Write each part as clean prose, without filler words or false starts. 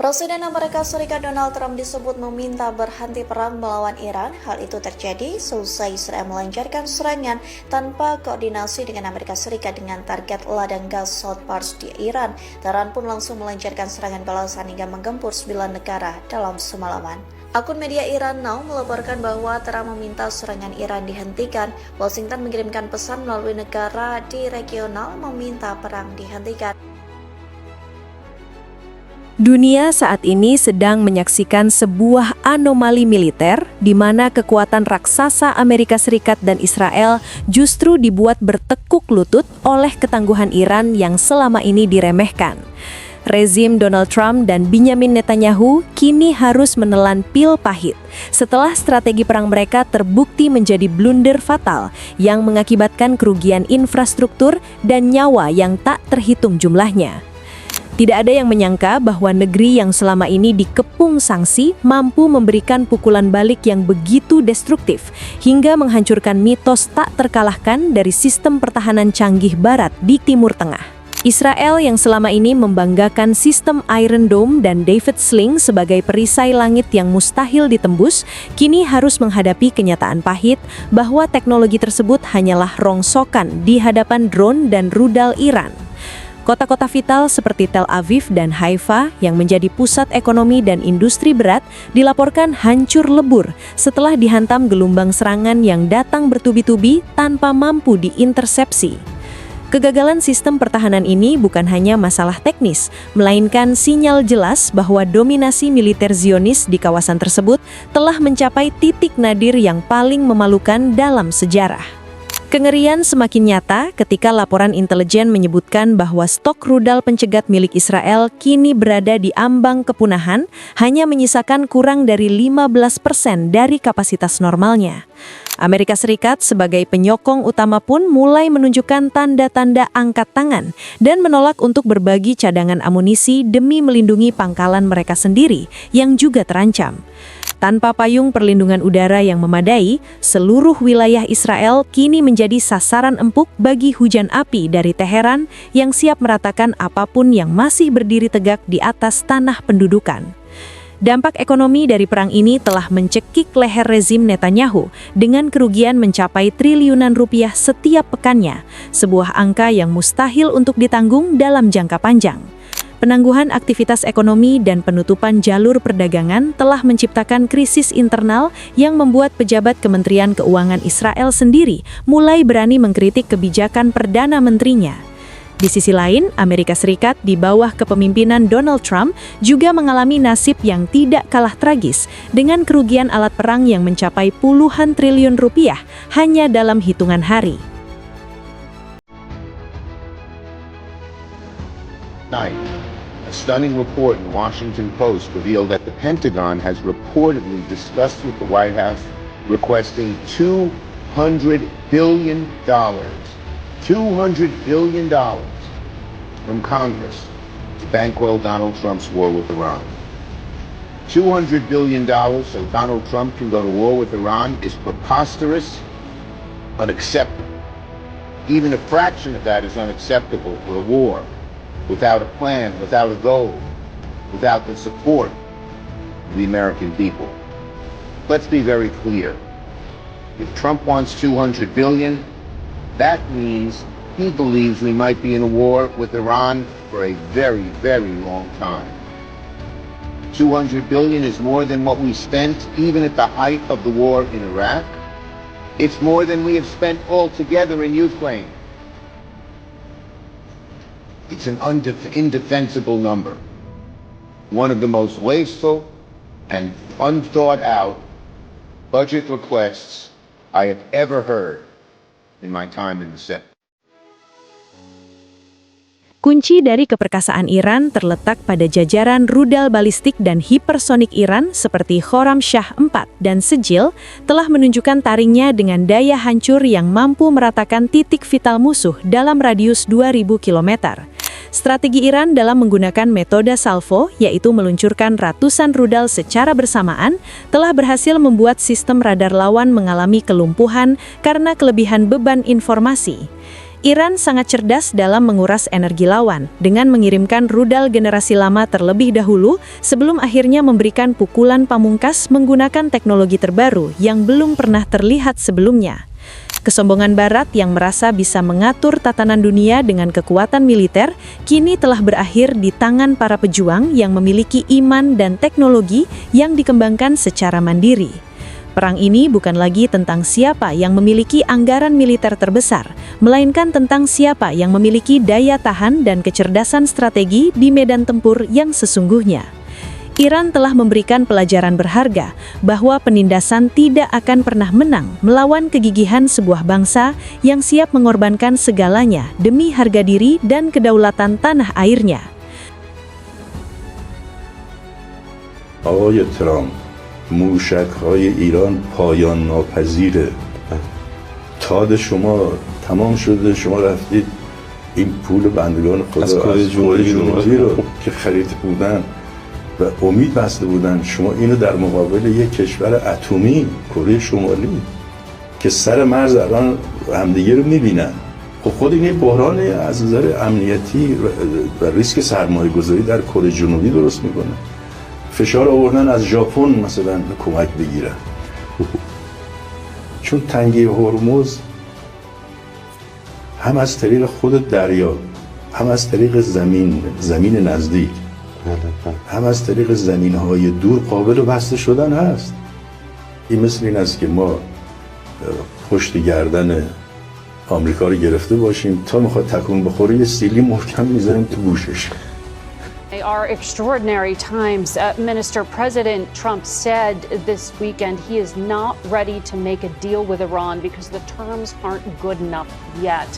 Presiden Amerika Serikat Donald Trump disebut meminta berhenti perang melawan Iran. Hal itu terjadi seusai Israel melancarkan serangan tanpa koordinasi dengan Amerika Serikat dengan target ladang gas South Pars di Iran. Tehran pun langsung melancarkan serangan balasan hingga menggempur 9 negara dalam semalaman. Akun media Iran Now melaporkan bahwa Trump meminta serangan Iran dihentikan. Washington mengirimkan pesan melalui negara di regional meminta perang dihentikan. Dunia saat ini sedang menyaksikan sebuah anomali militer di mana kekuatan raksasa Amerika Serikat dan Israel justru dibuat bertekuk lutut oleh ketangguhan Iran yang selama ini diremehkan. Rezim Donald Trump dan Benjamin Netanyahu kini harus menelan pil pahit setelah strategi perang mereka terbukti menjadi blunder fatal yang mengakibatkan kerugian infrastruktur dan nyawa yang tak terhitung jumlahnya. Tidak ada yang menyangka bahwa negeri yang selama ini dikepung sanksi mampu memberikan pukulan balik yang begitu destruktif hingga menghancurkan mitos tak terkalahkan dari sistem pertahanan canggih Barat di Timur Tengah. Israel yang selama ini membanggakan sistem Iron Dome dan David Sling sebagai perisai langit yang mustahil ditembus, kini harus menghadapi kenyataan pahit bahwa teknologi tersebut hanyalah rongsokan di hadapan drone dan rudal Iran. Kota-kota vital seperti Tel Aviv dan Haifa yang menjadi pusat ekonomi dan industri berat dilaporkan hancur lebur setelah dihantam gelombang serangan yang datang bertubi-tubi tanpa mampu diintersepsi. Kegagalan sistem pertahanan ini bukan hanya masalah teknis, melainkan sinyal jelas bahwa dominasi militer Zionis di kawasan tersebut telah mencapai titik nadir yang paling memalukan dalam sejarah. Kengerian semakin nyata ketika laporan intelijen menyebutkan bahwa stok rudal pencegat milik Israel kini berada di ambang kepunahan, hanya menyisakan kurang dari 15% dari kapasitas normalnya. Amerika Serikat sebagai penyokong utama pun mulai menunjukkan tanda-tanda angkat tangan dan menolak untuk berbagi cadangan amunisi demi melindungi pangkalan mereka sendiri yang juga terancam. Tanpa payung perlindungan udara yang memadai, seluruh wilayah Israel kini menjadi sasaran empuk bagi hujan api dari Teheran yang siap meratakan apapun yang masih berdiri tegak di atas tanah pendudukan. Dampak ekonomi dari perang ini telah mencekik leher rezim Netanyahu dengan kerugian mencapai triliunan rupiah setiap pekannya, sebuah angka yang mustahil untuk ditanggung dalam jangka panjang. Penangguhan aktivitas ekonomi dan penutupan jalur perdagangan telah menciptakan krisis internal yang membuat pejabat Kementerian Keuangan Israel sendiri mulai berani mengkritik kebijakan Perdana Menterinya. Di sisi lain, Amerika Serikat di bawah kepemimpinan Donald Trump juga mengalami nasib yang tidak kalah tragis dengan kerugian alat perang yang mencapai puluhan triliun rupiah hanya dalam hitungan hari. A stunning report in the Washington Post revealed that the Pentagon has reportedly discussed with the White House requesting $200 billion from Congress to bankroll Donald Trump's war with Iran. $200 billion so Donald Trump can go to war with Iran is preposterous, unacceptable. Even a fraction of that is unacceptable for a war without a plan, without a goal, without the support of the American people. Let's be very clear. If Trump wants $200 billion, that means he believes we might be in a war with Iran for a very, very long time. $200 billion is more than what we spent even at the height of the war in Iraq. It's more than we have spent altogether in Ukraine. It's an indefensible number. One of the most wasteful and unthought out budget requests I have ever heard in my time in the Senate. Kunci dari keperkasaan Iran terletak pada jajaran rudal balistik dan hipersonik Iran seperti Khorramshahr 4 dan Sejil telah menunjukkan taringnya dengan daya hancur yang mampu meratakan titik vital musuh dalam radius 2000 km. Strategi Iran dalam menggunakan metode salvo, yaitu meluncurkan ratusan rudal secara bersamaan, telah berhasil membuat sistem radar lawan mengalami kelumpuhan karena kelebihan beban informasi. Iran sangat cerdas dalam menguras energi lawan dengan mengirimkan rudal generasi lama terlebih dahulu sebelum akhirnya memberikan pukulan pamungkas menggunakan teknologi terbaru yang belum pernah terlihat sebelumnya. Kesombongan Barat yang merasa bisa mengatur tatanan dunia dengan kekuatan militer kini telah berakhir di tangan para pejuang yang memiliki iman dan teknologi yang dikembangkan secara mandiri. Perang ini bukan lagi tentang siapa yang memiliki anggaran militer terbesar, melainkan tentang siapa yang memiliki daya tahan dan kecerdasan strategi di medan tempur yang sesungguhnya. Iran telah memberikan pelajaran berharga bahwa penindasan tidak akan pernah menang melawan kegigihan sebuah bangsa yang siap mengorbankan segalanya demi harga diri dan kedaulatan tanah airnya. آقای ترامپ موشک‌های ایران پایان ناپذیره. تاد شما تمام شده، شما رفتید این پول بندگان خدا از کره جنوبی رو که خریده بودن و امید بسته بودن، شما اینو در مقابل یک کشور اتمی کره شمالی که سر مرز الان همدیگه رو میبینن. خب خود این بحران از نظر امنیتی و ریسک سرمایه گذاری در کره جنوبی درست میکنه. فشار آوردن از ژاپن مثلا کمک بگیرن، چون تنگه هرمز هم از طریق خود دریا، هم از طریق زمین نزدیک، هم از طریق زمینهای دور قابل بسته شدن هست. این مثل این است که ما پشت گردن آمریکا رو گرفته باشیم، تا میخواد تکون بخوره یه سیلی محکم میذاریم تو گوشش. They are extraordinary times. Minister President Trump said this weekend he is not ready to make a deal with Iran because the terms aren't good enough yet.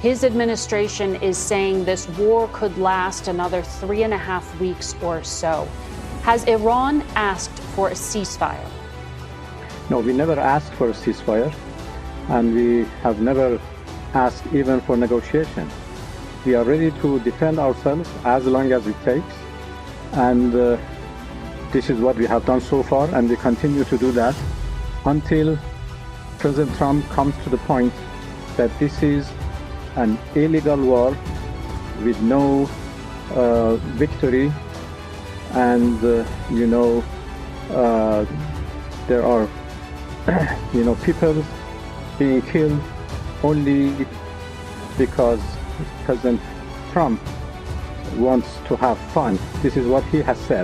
His administration is saying this war could last another 3.5 weeks or so. Has Iran asked for a ceasefire? No, we never asked for a ceasefire, and we have never asked even for negotiation. We are ready to defend ourselves as long as it takes, and this is what we have done so far, and we continue to do that until President Trump comes to the point that this is an illegal war with no victory, and there are people being killed only because President Trump wants to have fun. This is what he has said.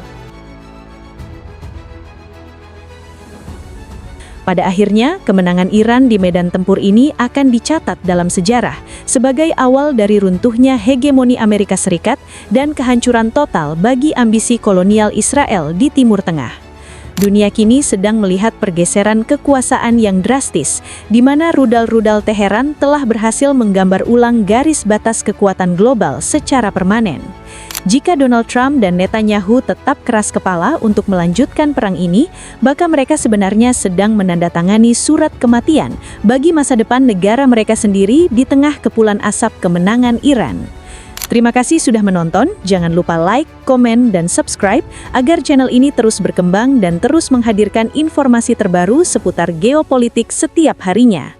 Pada akhirnya, kemenangan Iran di medan tempur ini akan dicatat dalam sejarah sebagai awal dari runtuhnya hegemoni Amerika Serikat dan kehancuran total bagi ambisi kolonial Israel di Timur Tengah. Dunia kini sedang melihat pergeseran kekuasaan yang drastis, di mana rudal-rudal Teheran telah berhasil menggambar ulang garis batas kekuatan global secara permanen. Jika Donald Trump dan Netanyahu tetap keras kepala untuk melanjutkan perang ini, maka mereka sebenarnya sedang menandatangani surat kematian bagi masa depan negara mereka sendiri di tengah kepulan asap kemenangan Iran. Terima kasih sudah menonton, jangan lupa like, komen, dan subscribe agar channel ini terus berkembang dan terus menghadirkan informasi terbaru seputar geopolitik setiap harinya.